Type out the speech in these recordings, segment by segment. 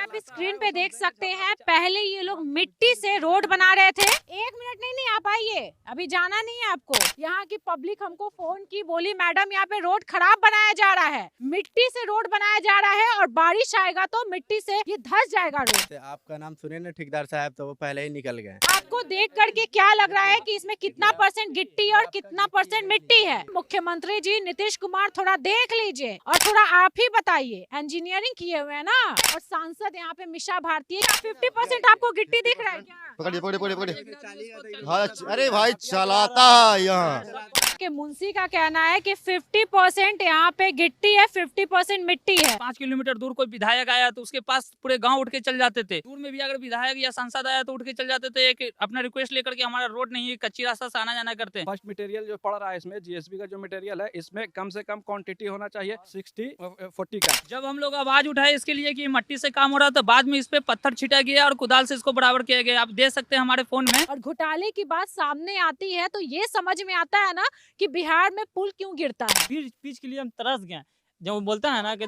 आप स्क्रीन पे देख सकते हैं, पहले ये लोग मिट्टी से रोड बना रहे थे। 1 मिनट नहीं आप आइए, अभी जाना नहीं है आपको। यहाँ की पब्लिक हमको फोन की, बोली मैडम यहाँ पे रोड खराब बनाया जा रहा है, मिट्टी से रोड बनाया जा रहा है और बारिश आएगा तो मिट्टी से ये धंस जाएगा रोड। आपका नाम सुने ना ठेकेदार साहब, तो वो पहले ही निकल गए। आपको देख करके क्या लग रहा है कि इसमें कितना परसेंट गिट्टी और कितना परसेंट मिट्टी है? मुख्यमंत्री जी नीतीश कुमार थोड़ा देख लीजिए और थोड़ा आप ही बताइए, इंजीनियरिंग किए हुए हैं ना। और सांसद यहाँ पे मिशा भारती, 50% आपको गिट्टी दिख रहा है क्या? पकड़िए पकड़िए पकड़िए। हाँ, अरे भाई चलाता है यहाँ के मुंशी का कहना है कि 50% यहाँ पे गिट्टी है, 50% मिट्टी है। 5 किलोमीटर दूर कोई विधायक आया तो उसके पास पूरे गांव उठ के चल जाते थे। दूर में भी अगर विधायक या सांसद आया तो उठ के चल जाते थे कि अपना रिक्वेस्ट लेकर के हमारा रोड नहीं है, कच्ची रास्ता से आना जाना करते हैं। फर्स्ट मटेरियल जो पड़ रहा है इसमें, जीएसबी का जो मटेरियल है, इसमें कम से कम क्वांटिटी होना चाहिए 60-40 का। जब हम लोग आवाज उठाए इसके लिए कि मिट्टी से काम हो रहा, तो बाद में इस पे पत्थर छिटा गया और कुदाल से इसको बराबर किया गया। आप देख सकते हैं हमारे फोन में। और घोटाले की बात सामने आती है तो ये समझ में आता है ना कि बिहार में पुल क्यों गिरता है। पिच के लिए हम तरस गए। जब बोलता है ना कि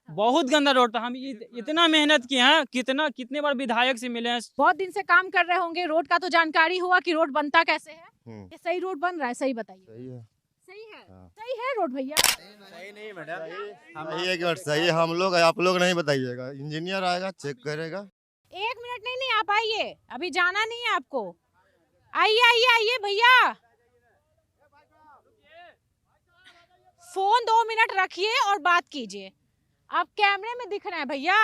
बहुत गंदा रोड था, हम इतना मेहनत किए हैं, कितने बार विधायक से मिले हैं। बहुत दिन से काम कर रहे होंगे, रोड का तो जानकारी हुआ कि रोड बनता कैसे है। ये सही रोड बन रहा है, सही बताइए। सही है, सही है, हाँ। सही है रोड भैया। सही नहीं मैडम, सही है कि सही है। हम लोग, आप लोग नहीं बताइएगा, इंजीनियर आएगा चेक करेगा। 1 मिनट नहीं आप आइए, अभी जाना नहीं है आपको। आइए आइए आइए भैया, फोन 2 मिनट रखिए और बात कीजिए। आप कैमरे में दिख रहे हैं भैया,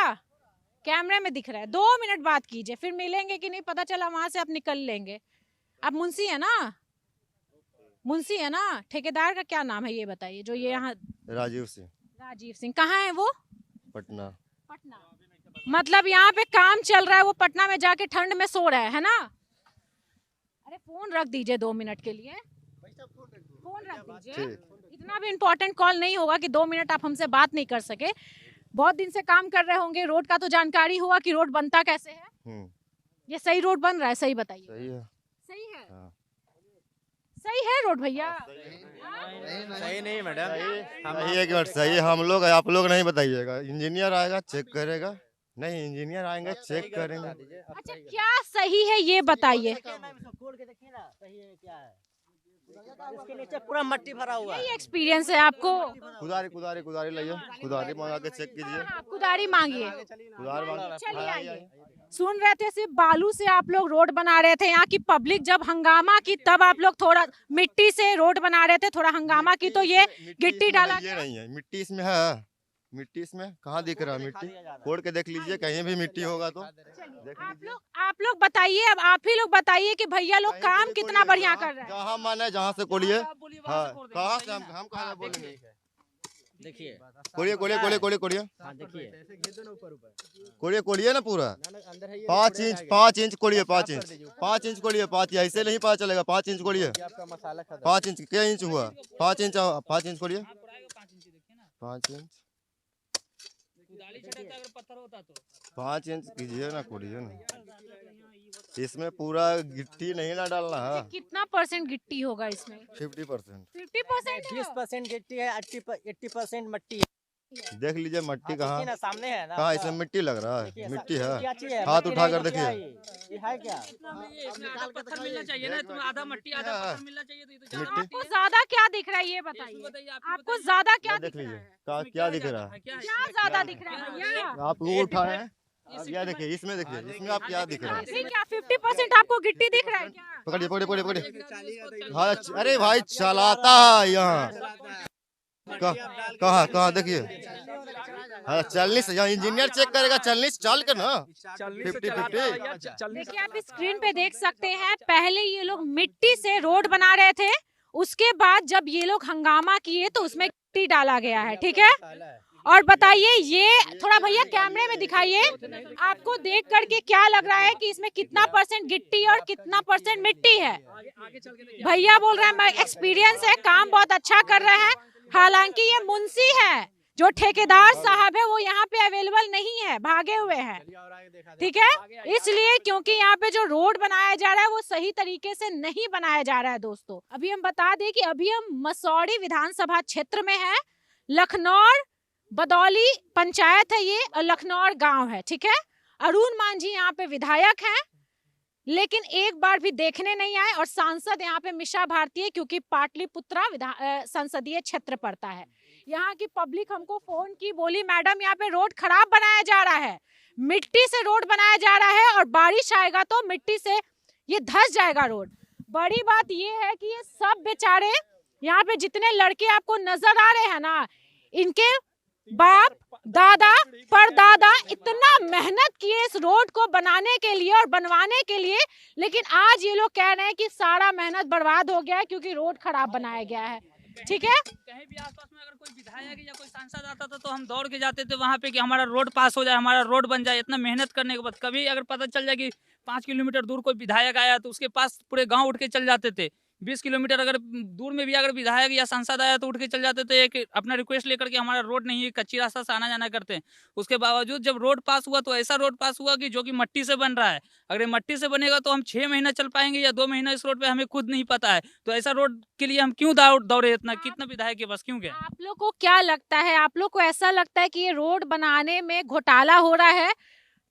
कैमरे में दिख रहा है। 2 मिनट बात कीजिए, फिर मिलेंगे कि नहीं पता चला, वहां से आप निकल लेंगे। आप मुंशी है ना, मुंशी है ना। ठेकेदार का क्या नाम है ये बताइए, जो ये यहाँ? राजीव सिंह। राजीव सिंह। कहाँ है वो? पटना। पटना। मतलब यहाँ पे काम चल रहा है, वो पटना में जाके ठंड में सो रहा है ना। अरे फोन रख दीजिए 2 मिनट के लिए, फोन रख दीजिए। इतना भी इम्पोर्टेंट कॉल नहीं होगा कि 2 मिनट आप हमसे बात नहीं कर सके। बहुत दिन से काम कर रहे होंगे, रोड का तो जानकारी हुआ कि रोड बनता कैसे है। ये सही रोड बन रहा है, सही बताइए। सही है, सही है, हाँ। सही है रोड भैया। सही नहीं मैडम, सही है कि सही है। हम लोग, आप लोग नहीं बताइएगा, इंजीनियर आएगा चेक करेगा। नहीं, इंजीनियर आएंगे चेक करेंगे। अच्छा क्या सही है ये बताइए। इसके नीचे पूरा मट्टी भरा हुआ है। यही एक्सपीरियंस है आपको? कुदारी लाइए, कुदारी मंगा के चेक कीजिए। आप कुदारी मांगिए। कुदार मांग, चलिए आइए। सुन रहे थे सिर्फ बालू से आप लोग रोड बना रहे थे। यहाँ की पब्लिक जब हंगामा की तब आप लोग थोड़ा मिट्टी से रोड बना रहे थे, थोड़ा हंगामा की तो ये गिट्टी डाला। ये नहीं है, मिट्टी इसमें है। मिट्टी इसमें कहाँ दिख रहा है? मिट्टी फोड़ के देख लीजिए, कहीं भी मिट्टी होगा तो आप लोग बताइए, अब आप ही लोग बताइए कि भैया लोग काम कितना बढ़िया कर रहे हैं। जहाँ मन है जहाँ से कोड़िए। हाँ, कहाँ से हम कहाँ बोलेंगे? देखिए कोड़िए कोड़िए कोड़िए कोड़िए कोड़िए हाँ देखिए कोड़िए कोड़िए ना पूरा 5 इंच कोड़िए, 5 इंच 5 इंच कोड़िए। 5 ऐसे नहीं पता चलेगा। 5 इंच कोड़िए, 5 इंच क्या इंच हुआ? 5 इंच, 5 इंच कोड़िए, 5 इंच 5 इंच कीजिए ना, कोड़िए ना। इसमें पूरा गिट्टी नहीं ना डालना है। कितना परसेंट गिट्टी होगा इसमें? 50%। 50%? 20% गिट्टी है, 80% मिट्टी है। देख लीजिए मिट्टी कहाँ ना सामने है ना। कहाँ? इसमें मिट्टी लग रहा है, मिट्टी है। अच्छी है, हाथ मिट्टी उठा नहीं कर तो क्या देखिए। है? ये है क्या? पत्थर मिलना चाहिए ना, तुम्हें आधा मट्टी आधा पत्थर मिलना चाहिए। तो ये तो मिट्टी आपको ज्यादा क्या दिख रहा है ये बताइए। आपको ज्यादा क्या देख दिख रहा लीजिए, है? क्या दिख रहा है? क्या ज्यादा दिख रहा है भैया? आप वो उठाए हैं, अब यह देखिए, इसमें देखिए, इसमें आप क्या दिख रहा है? अभी क्या 50% आपको गिट्टी दिख रहा है क्या? पकड़िए पकड़िए पकड़िए। हाँ, अरे भाई चलाता है यहाँ। कहाँ देखिए। हाँ, चलनी से, यहाँ इंजीनियर चेक करेगा, चलनी से चल के ना 50-50। देखिए आप स्क्रीन पे देख सकते हैं, पहले ये लोग मिट्टी से रोड बना रहे थे, उसके बाद जब ये लोग हंगामा किए तो उसमें गिट्टी डाला गया है। ठीक है, और बताइए ये थोड़ा भैया कैमरे में दिखाइए, आपको देख करके क्या लग रहा है कि इसमें कितना परसेंट गिट्टी और कितना परसेंट मिट्टी है? भैया बोल रहे हैं मैं एक्सपीरियंस है, काम बहुत अच्छा कर रहे हैं। हालांकि ये मुंशी है, जो ठेकेदार साहब है वो यहाँ पे अवेलेबल नहीं है, भागे हुए हैं। ठीक है, इसलिए क्योंकि यहाँ पे जो रोड बनाया जा रहा है वो सही तरीके से नहीं बनाया जा रहा है। दोस्तों अभी हम बता दें कि अभी हम मसौड़ी विधानसभा क्षेत्र में है। लखनौर बदौली पंचायत है ये, और लखनौर गांव है। ठीक है, अरुण मांझी यहाँ पे विधायक हैं, लेकिन एक बार भी देखने नहीं आए, और सांसद यहाँ पे मीसा भारती है, क्योंकि पाटलिपुत्रा संसदीय क्षेत्र पड़ता है। यहाँ की पब्लिक हमको फोन की, बोली मैडम यहाँ पे रोड खराब बनाया जा रहा है, मिट्टी से रोड बनाया जा रहा है, और बारिश आएगा तो मिट्टी से ये धंस जाएगा रोड। बड़ी बात ये है कि ये सब बेचारे यहाँ पे जितने लड़के आपको नजर आ रहे हैं ना, इनके बाप दादा परदादा इतना मेहनत किए इस रोड को बनाने के लिए और बनवाने के लिए, लेकिन आज ये लोग कह रहे हैं कि सारा मेहनत बर्बाद हो गया है क्योंकि रोड खराब बनाया गया है। ठीक है, कहीं भी आसपास में अगर कोई विधायक या कोई सांसद आता था तो हम दौड़ के जाते थे वहाँ पे कि हमारा रोड पास हो जाए, हमारा रोड बन जाए। इतना मेहनत करने के बाद कभी अगर पता चल जाए कि 5 किलोमीटर दूर कोई विधायक आया तो उसके पास पूरे गांव उठ के चल जाते थे। 20 किलोमीटर अगर दूर में भी अगर विधायक या सांसद आया तो उठ के चल जाते थे, एक अपना रिक्वेस्ट लेकर के हमारा रोड नहीं है, कच्ची रास्ता से आना जाना करते हैं। उसके बावजूद जब रोड पास हुआ तो ऐसा रोड पास हुआ कि जो कि मट्टी से बन रहा है। अगर ये मट्टी से बनेगा तो हम 6 महीना चल पाएंगे या 2 महीना इस रोड पे, हमें खुद नहीं पता है। तो ऐसा रोड के लिए हम क्यों दौड़े इतना, कितना विधायक के पास क्यों गए? आप लोग को क्या लगता है, आप लोग को ऐसा लगता है कि ये रोड बनाने में घोटाला हो रहा है,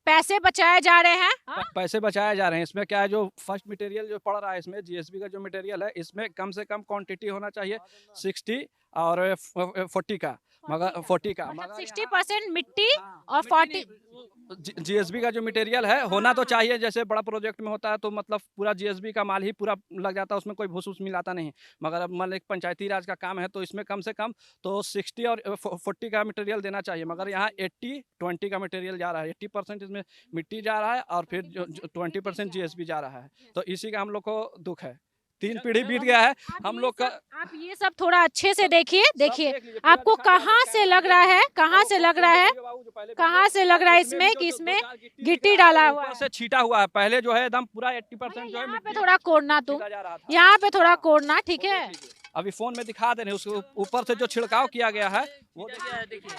पैसे बचाए जा रहे हैं? पैसे बचाए जा रहे हैं। इसमें क्या है, जो फर्स्ट मटेरियल जो पड़ रहा है इसमें जीएसबी का जो मटेरियल है, इसमें कम से कम क्वांटिटी होना चाहिए 60 और 40 का, मगर 40 का, मतलब मगर 60% मिट्टी और 40 जीएसबी का जो मटेरियल है होना तो चाहिए। जैसे बड़ा प्रोजेक्ट में होता है तो मतलब पूरा जीएसबी का माल ही पूरा लग जाता है, उसमें कोई भूस मिलाता नहीं। मगर अब मान एक पंचायती राज का काम है तो इसमें कम से कम तो 60 और 40 का मटेरियल देना चाहिए। मगर यहाँ 80-20 का मटेरियल जा रहा है। 80% इसमें मिट्टी जा रहा है और फिर जो 20% जीएसबी जा रहा है। तो इसी का हम लोग को दुख है। 3 पीढ़ी बीत गया है हम लोग का। आप ये सब थोड़ा अच्छे से देखिए आपको कहाँ से लग रहा है, कहाँ से लग रहा है, कहाँ से लग रहा है इसमें कि इसमें गिट्टी डाला हुआ है, से छीटा हुआ है। पहले जो है एकदम पूरा 80% जो है यहाँ पे थोड़ा कोड़ना, तुम यहाँ पे थोड़ा कोड़ना, ठीक है। अभी फोन में दिखा दे रहे हैं, उसके ऊपर से जो छिड़काव किया गया है वो देखिए।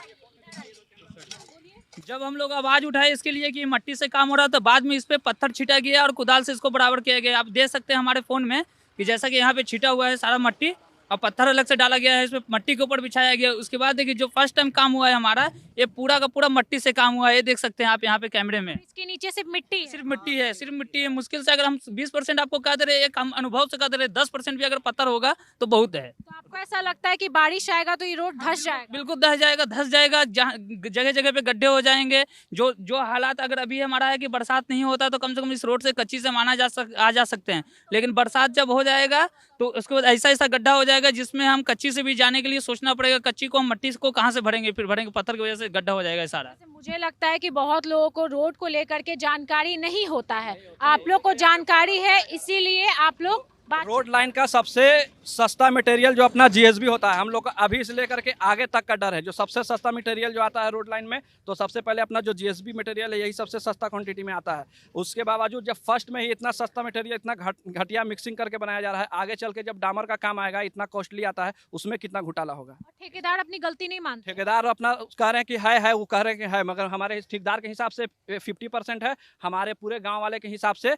जब हम लोग आवाज उठाए इसके लिए कि मट्टी से काम हो रहा, तो बाद में इस पे पत्थर छीटा गया और कुदाल से इसको बराबर किया गया। आप देख सकते हैं हमारे फोन में कि जैसा कि यहाँ पे छीटा हुआ है सारा मट्टी और पत्थर अलग से डाला गया है, इसमें मट्टी के ऊपर बिछाया गया। उसके बाद देखिए जो फर्स्ट टाइम काम हुआ है हमारा, ये पूरा का पूरा मट्टी से काम हुआ है। ये देख सकते हैं आप यहाँ पे कैमरे में, इसके नीचे सिर्फ मिट्टी है। सिर्फ मिट्टी है, सिर्फ मिट्टी है। मुश्किल से अगर हम 20% आपको कह दे रहे, एक हम अनुभव से कह दे रहे, 10% भी अगर पत्थर होगा तो बहुत है। तो आपको ऐसा लगता है कि बारिश आएगा तो ये रोड धंस जाएगा? बिल्कुल धस जाएगा। जगह जगह पे गड्ढे हो जाएंगे। जो हालात अगर अभी हमारा है कि बरसात नहीं होता तो कम से कम इस रोड से कच्ची से आ जा सकते हैं, लेकिन बरसात जब हो जाएगा तो उसके बाद ऐसा गड्ढा हो जाएगा जिसमें हम कच्ची से भी जाने के लिए सोचना पड़ेगा। कच्ची को हम मट्टी को कहाँ से भरेंगे, फिर भरेंगे पत्थर की वजह से गड्ढा हो जाएगा सारा। मुझे लगता है कि बहुत लोगों को रोड को लेकर के जानकारी नहीं होता है, आप लोग को जानकारी है, इसीलिए आप लोग रोड लाइन का सबसे सस्ता मटेरियल जो अपना जीएसबी होता है, हम लोग का अभी से लेकर के आगे तक का डर है। जो सबसे सस्ता मटेरियल जो आता है रोड लाइन में, तो सबसे पहले अपना जो जीएसबी मटेरियल है यही सबसे सस्ता क्वांटिटी में आता है। उसके बावजूद जब फर्स्ट में ही इतना सस्ता मटेरियल, इतना घटिया मिक्सिंग करके बनाया जा रहा है, आगे चल के जब डामर का काम आएगा इतना कॉस्टली आता है, उसमें कितना घोटाला होगा। ठेकेदार अपनी गलती नहीं मानते। ठेकेदार अपना कह रहे हैं कि है, वो कह रहे हैं कि है, मगर हमारे ठेकेदार के हिसाब से 50% है, हमारे पूरे गाँव वाले के हिसाब से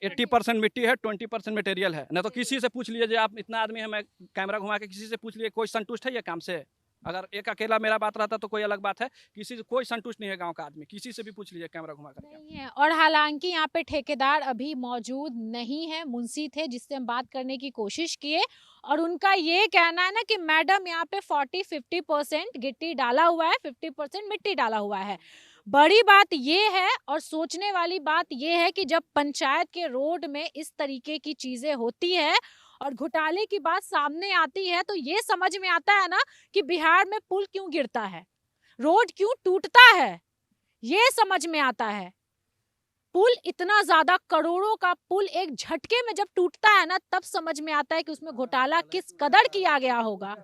80% मिट्टी है, 20% मटेरियल है। न तो किसी से पूछ लीजिए, आप इतना आदमी है, मैं कैमरा घुमा के किसी से पूछ लिए, कोई संतुष्ट है ये काम से? अगर एक अकेला मेरा बात रहता तो कोई अलग बात है, किसी से कोई संतुष्ट नहीं है गांव का आदमी, किसी से भी पूछ लीजिए कैमरा घुमा कर। नहीं है, और हालांकि यहाँ पे ठेकेदार अभी मौजूद नहीं है, मुंशी थे जिससे हम बात करने की कोशिश किए, और उनका ये कहना है ना कि मैडम यहाँ पे 40-50% गिट्टी डाला हुआ है, 50% मिट्टी डाला हुआ है। बड़ी बात ये है और सोचने वाली बात ये है कि जब पंचायत के रोड में इस तरीके की चीजें होती है और घोटाले की बात सामने आती है, तो ये समझ में आता है ना कि बिहार में पुल क्यों गिरता है, रोड क्यों टूटता है, ये समझ में आता है। पुल इतना ज्यादा, करोड़ों का पुल एक झटके में जब टूटता है ना, तब समझ में आता है कि उसमें घोटाला किस कदर किया गया होगा।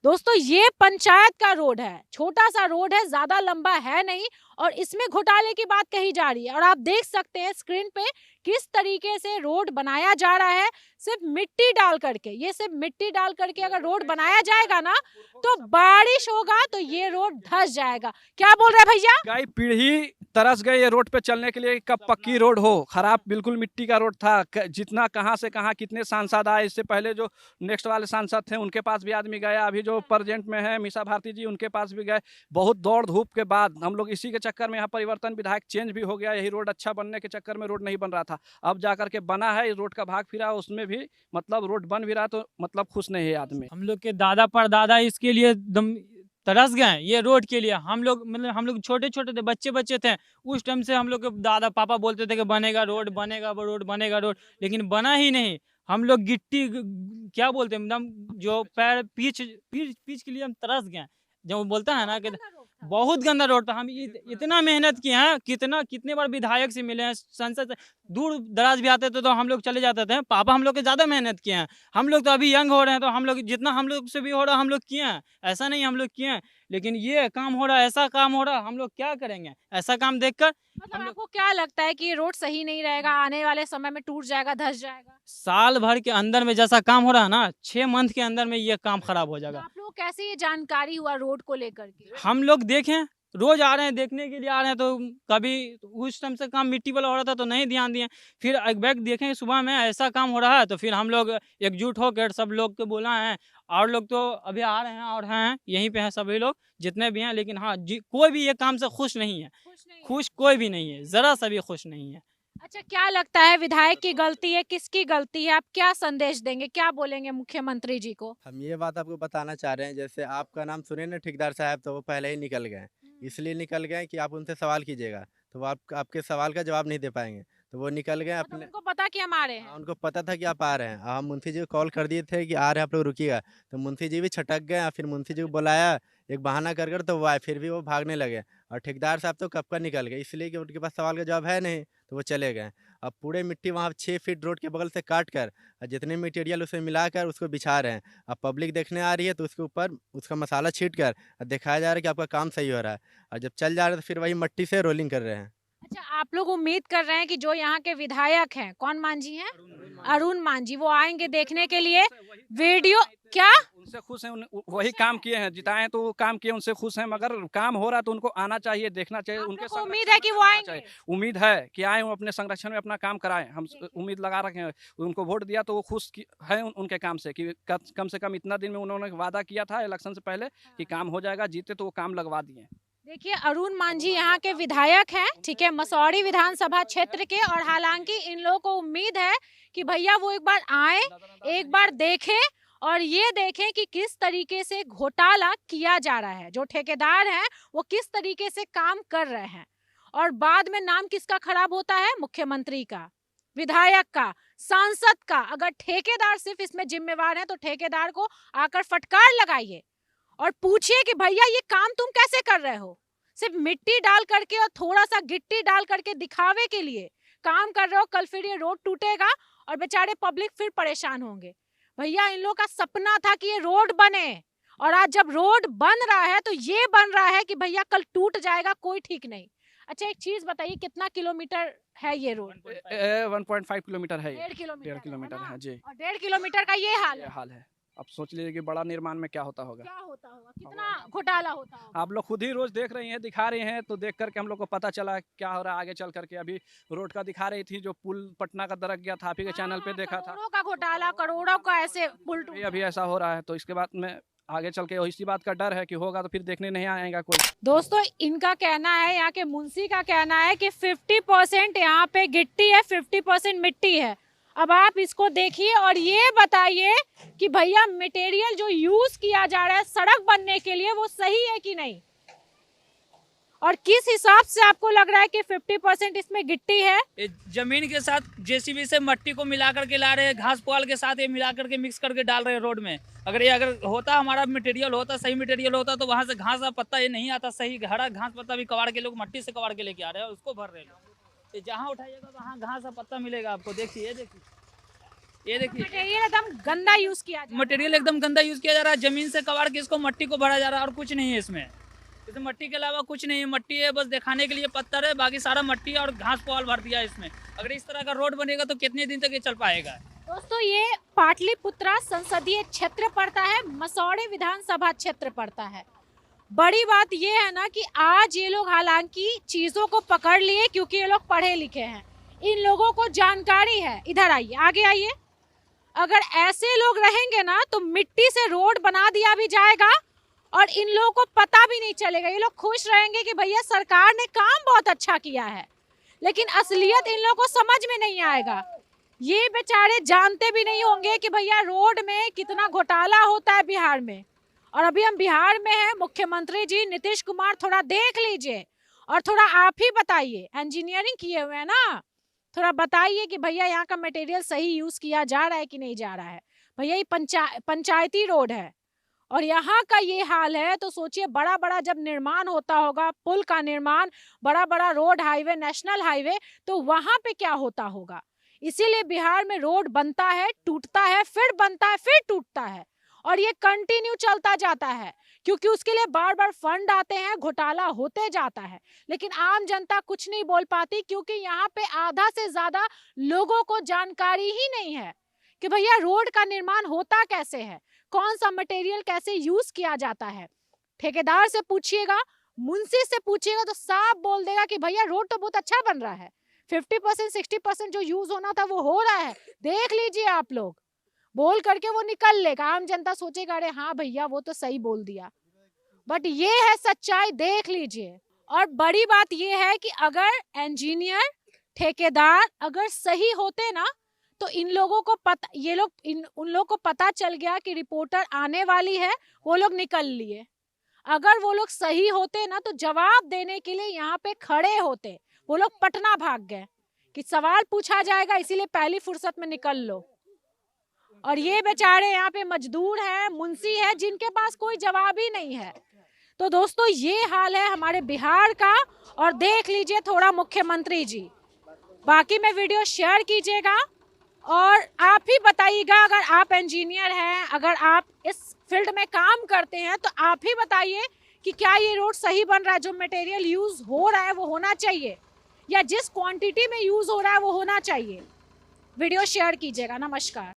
दोस्तों ये पंचायत का रोड है, छोटा सा रोड है, ज्यादा लंबा है नहीं, और इसमें घोटाले की बात कही जा रही है। और आप देख सकते हैं स्क्रीन पे किस तरीके से रोड बनाया जा रहा है, सिर्फ मिट्टी डाल करके। ये सिर्फ मिट्टी डाल करके अगर रोड बनाया जाएगा ना, तो बारिश होगा तो ये रोड धंस जाएगा। क्या बोल रहे हैं भैया? कई पीढ़ी तरस गए ये रोड पे चलने के लिए, कब पक्की रोड हो। खराब बिल्कुल मिट्टी का रोड था। जितना कहाँ से कहाँ कितने सांसद आए, इससे पहले जो नेक्स्ट वाले सांसद थे उनके पास भी आदमी गया, अभी जो प्रेजेंट में है मीसा भारती जी, उनके पास भी गए। बहुत दौड़ धूप के बाद हम लोग इसी के चक्कर में यहाँ परिवर्तन, विधायक चेंज भी हो गया, यही रोड अच्छा बनने के चक्कर में रोड नहीं बन रहा था, अब जा करके बना है, इस रोड का भाग फिरा, उसमें भी मतलब रोड बन भी रहा, तो मतलब खुश नहीं है आदमी। हम लोग के दादा परदादा इसके लिए एकदम तरस गए ये रोड के लिए। हम लोग छोटे छोटे थे, बच्चे थे, उस टाइम से हम लोग के दादा पापा बोलते थे कि बनेगा रोड, बनेगा रोड, बनेगा रोड, लेकिन बना ही नहीं। हम लोग गिट्टी क्या बोलते हैं, एकदम जो पैर पीच के लिए हम तरस गए। जब वो बोलता है ना कि बहुत गंदा रोड था, हम इतना मेहनत किए हैं, कितने बार विधायक से मिले हैं, संसद से दूर दराज भी आते थे तो हम लोग चले जाते थे। पापा हम लोग के ज़्यादा मेहनत किए हैं, हम लोग तो अभी यंग हो रहे हैं, तो हम लोग जितना हम लोग से भी हो रहा हम लोग किए हैं, ऐसा नहीं हम लोग किए हैं, लेकिन ये काम हो रहा है, ऐसा काम हो रहा है, हम लोग क्या करेंगे ऐसा काम देखकर। मतलब आपको क्या लगता है कि ये रोड सही नहीं रहेगा, आने वाले समय में टूट जाएगा, धंस जाएगा? साल भर के अंदर में जैसा काम हो रहा है ना, 6 मंथ के अंदर में ये काम खराब हो तो जाएगा। आप लोग कैसे ये जानकारी हुआ रोड को लेकर के? हम लोग देखें, रोज आ रहे हैं, देखने के लिए आ रहे हैं, तो कभी उस टाइम से काम मिट्टी वाला हो रहा था तो नहीं ध्यान दिए, फिर एक बैग देखें सुबह में ऐसा काम हो रहा है, तो फिर हम लोग एकजुट होकर सब लोग को बोला है, और लोग तो अभी आ रहे हैं और हैं यहीं पे हैं सभी लोग जितने भी हैं, लेकिन हाँ कोई भी ये काम से खुश नहीं है, खुश कोई भी नहीं है, जरा सा भी खुश नहीं है। अच्छा, क्या लगता है विधायक की गलती है, किसकी गलती है? आप क्या संदेश देंगे, क्या बोलेंगे मुख्यमंत्री जी को? हम ये बात आपको बताना चाह रहे हैं, जैसे आपका नाम सुने ना ठेकेदार साहब, तो वो पहले ही निकल गए, इसलिए निकल गए कि आप उनसे सवाल कीजिएगा तो वो आपके सवाल का जवाब नहीं दे पाएंगे, तो वो निकल गए मतलब अपने। उनको पता कि हम आ रहे हैं। उनको पता था कि आप आ रहे हैं, हम मुंशी जी को कॉल कर दिए थे कि आ रहे हैं आप लोग, रुकिएगा, तो मुंशी जी भी छटक गए, फिर मुंशी जी को बुलाया एक बहाना कर तो वो आए, फिर भी वो भागने लगे, और ठेकेदार साहब तो कब का निकल गए, इसलिए कि उनके पास सवाल का जवाब है नहीं, तो वो चले गए। अब पूरे मिट्टी वहाँ 6 फीट रोड के बगल से काट कर और जितने मटेरियल उसे मिलाकर उसको बिछा रहे हैं। अब पब्लिक देखने आ रही है तो उसके ऊपर उसका मसाला छीट कर दिखाया जा रहा है कि आपका काम सही हो रहा है, और जब चल जा रहा है तो फिर वही मट्टी से रोलिंग कर रहे हैं। अच्छा, आप लोग उम्मीद कर रहे हैं कि जो यहाँ के विधायक हैं, कौन मांझी हैं? अरुण मांझी, वो आएंगे देखने के लिए वीडियो। क्या उनसे खुश हैं, वही काम किए हैं, जिताए हैं तो वो काम किए, उनसे खुश हैं, मगर काम हो रहा है तो उनको आना चाहिए, देखना चाहिए। आप उनके लोग को संरक्षण उम्मीद है कि में वो आना आएंगे? चाहिए। उम्मीद है कि आए, वो अपने संरक्षण में अपना काम कराएं, हम उम्मीद लगा रखे हैं। उनको वोट दिया तो वो खुश है उनके काम से, कि कम से कम इतना दिन में उन्होंने वादा किया था इलेक्शन से पहले कि काम हो जाएगा, जीते तो वो काम लगवा दिए। देखिए, अरुण मांझी यहाँ के विधायक हैं, ठीक है, मसौड़ी विधानसभा क्षेत्र के, और हालांकि इन लोगों को उम्मीद है कि भैया वो एक बार आए, एक बार देखें और ये देखें कि किस तरीके से घोटाला किया जा रहा है, जो ठेकेदार हैं वो किस तरीके से काम कर रहे हैं, और बाद में नाम किसका खराब होता है? मुख्यमंत्री का, विधायक का, सांसद का। अगर ठेकेदार सिर्फ इसमें जिम्मेवार है तो ठेकेदार को आकर फटकार लगाइए और पूछिए कि भैया ये काम तुम कैसे कर रहे हो? सिर्फ मिट्टी डाल करके और थोड़ा सा गिट्टी डाल करके दिखावे के लिए काम कर रहे हो, कल फिर ये रोड टूटेगा और बेचारे पब्लिक फिर परेशान होंगे। भैया, इन लोगों का सपना था कि ये रोड बने, और आज जब रोड बन रहा है तो ये बन रहा है कि भैया कल टूट जाएगा, कोई ठीक नहीं। अच्छा, एक चीज बताइए, कितना किलोमीटर है ये रोड? 1.5 किलोमीटर है, 1.5 किलोमीटर है जी। और 1.5 किलोमीटर का ये हाल है। अब सोच लीजिए कि बड़ा निर्माण में क्या होता होगा, कितना घोटाला होता होगा। आप लोग खुद ही रोज देख रही हैं, दिखा रही हैं, तो देख करके हम लोग को पता चला क्या हो रहा है आगे चल करके। अभी रोड का दिखा रही थी, जो पुल पटना का दरक गया था, आप ही के चैनल पे देखा था, करोड़ों का घोटाला, करोड़ों का ऐसे पुल टूट अभी ऐसा हो रहा है, तो इसके बाद में आगे चल के इसी बात का डर है कि होगा तो फिर देखने नहीं आएगा कोई। दोस्तों, इनका कहना है, यहाँ के मुंशी का कहना है कि 50% यहाँ पे गिट्टी है, 50% मिट्टी है। अब आप इसको देखिए और ये बताइए कि भैया मटेरियल जो यूज किया जा रहा है सड़क बनने के लिए वो सही है कि नहीं, और किस हिसाब से आपको लग रहा है कि 50% इसमें गिट्टी है? जमीन के साथ जेसीबी से मट्टी को मिला करके ला रहे हैं, घास पुआल के साथ ये मिला करके मिक्स करके डाल रहे हैं रोड में। अगर होता हमारा मटेरियल होता, सही मटेरियल होता, तो वहाँ से घास का पत्ता ये नहीं आता, सही हरा घास पत्ता भी कबाड़ के लोग मट्टी से कबाड़ के लेके आ रहे हैं, उसको भर रहे हैं। जहाँ उठाइएगा वहाँ घास का पत्ता मिलेगा आपको। देखिए, ये देखिए मटेरियल एकदम गंदा यूज किया जा रहा है। मटेरियल एकदम गंदा यूज किया जा रहा है, जमीन से कबाड़ के इसको मट्टी को भरा जा रहा है, और कुछ नहीं है इसमें मट्टी के अलावा कुछ नहीं है। मट्टी है, बस दिखाने के लिए पत्थर है, बाकी सारा मट्टी और घास पुआल भर दिया है इसमें। अगर इस तरह का रोड बनेगा तो कितने दिन तक ये चल पाएगा? दोस्तों, ये पाटलिपुत्रा संसदीय क्षेत्र पड़ता है, मसौड़ी विधानसभा क्षेत्र पड़ता है। बड़ी बात ये है ना कि आज ये लोग हालांकि चीजों को पकड़ लिए क्योंकि ये लोग पढ़े लिखे हैं, इन लोगों को जानकारी है। इधर आइए, आगे आइए। अगर ऐसे लोग रहेंगे ना तो मिट्टी से रोड बना दिया भी जाएगा और इन लोगों को पता भी नहीं चलेगा। ये लोग खुश रहेंगे कि भैया सरकार ने काम बहुत अच्छा किया है, लेकिन असलियत इन लोगों को समझ में नहीं आएगा। ये बेचारे जानते भी नहीं होंगे कि भैया रोड में कितना घोटाला होता है बिहार में। और अभी हम बिहार में हैं, मुख्यमंत्री जी नीतीश कुमार थोड़ा देख लीजिए और थोड़ा आप ही बताइए, इंजीनियरिंग किए हुए हैं ना, थोड़ा बताइए कि भैया यहाँ का मटेरियल सही यूज किया जा रहा है कि नहीं जा रहा है। भैया ये पंचायती रोड है और यहाँ का ये हाल है, तो सोचिए बड़ा बड़ा जब निर्माण होता होगा, पुल का निर्माण, बड़ा बड़ा रोड, हाईवे, नेशनल हाईवे, तो वहां पे क्या होता होगा। इसीलिए बिहार में रोड बनता है, टूटता है, फिर बनता है, फिर टूटता है, और ये कंटिन्यू चलता जाता है, क्योंकि उसके लिए बार बार फंड आते हैं, घोटाला होते जाता है। लेकिन आम जनता कुछ नहीं बोल पाती, क्योंकि यहाँ पे आधा से ज्यादा लोगों को जानकारी ही नहीं है कि भैया रोड का निर्माण होता कैसे है, कौन सा मटेरियल कैसे यूज किया जाता है। ठेकेदार से पूछिएगा, मुंशी से पूछिएगा, तो साफ बोल देगा कि भैया रोड तो बहुत अच्छा बन रहा है, 50% 60% जो यूज होना था वो हो रहा है, देख लीजिए आप लोग, बोल करके वो निकल लेगा। आम जनता सोचेगा अरे हाँ भैया वो तो सही बोल दिया, बट ये है सच्चाई, देख लीजिए। और बड़ी बात ये है कि अगर इंजीनियर, ठेकेदार अगर सही होते ना, तो इन लोगों को पता, ये लोग उन लोगों को पता चल गया कि रिपोर्टर आने वाली है, वो लोग निकल लिए। अगर वो लोग सही होते ना, तो जवाब देने के लिए यहाँ पे खड़े होते। वो लोग पटना भाग गए कि सवाल पूछा जाएगा, इसीलिए पहली फुर्सत में निकल लो। और ये बेचारे यहाँ पे मजदूर हैं, मुंशी है, जिनके पास कोई जवाब ही नहीं है। तो दोस्तों ये हाल है हमारे बिहार का, और देख लीजिए थोड़ा मुख्यमंत्री जी। बाकी में वीडियो शेयर कीजिएगा और आप ही बताइएगा, अगर आप इंजीनियर हैं, अगर आप इस फील्ड में काम करते हैं, तो आप ही बताइए कि क्या ये रोड सही बन रहा है, जो मटेरियल यूज हो रहा है वो होना चाहिए, या जिस क्वांटिटी में यूज हो रहा है वो होना चाहिए। वीडियो शेयर कीजिएगा। नमस्कार।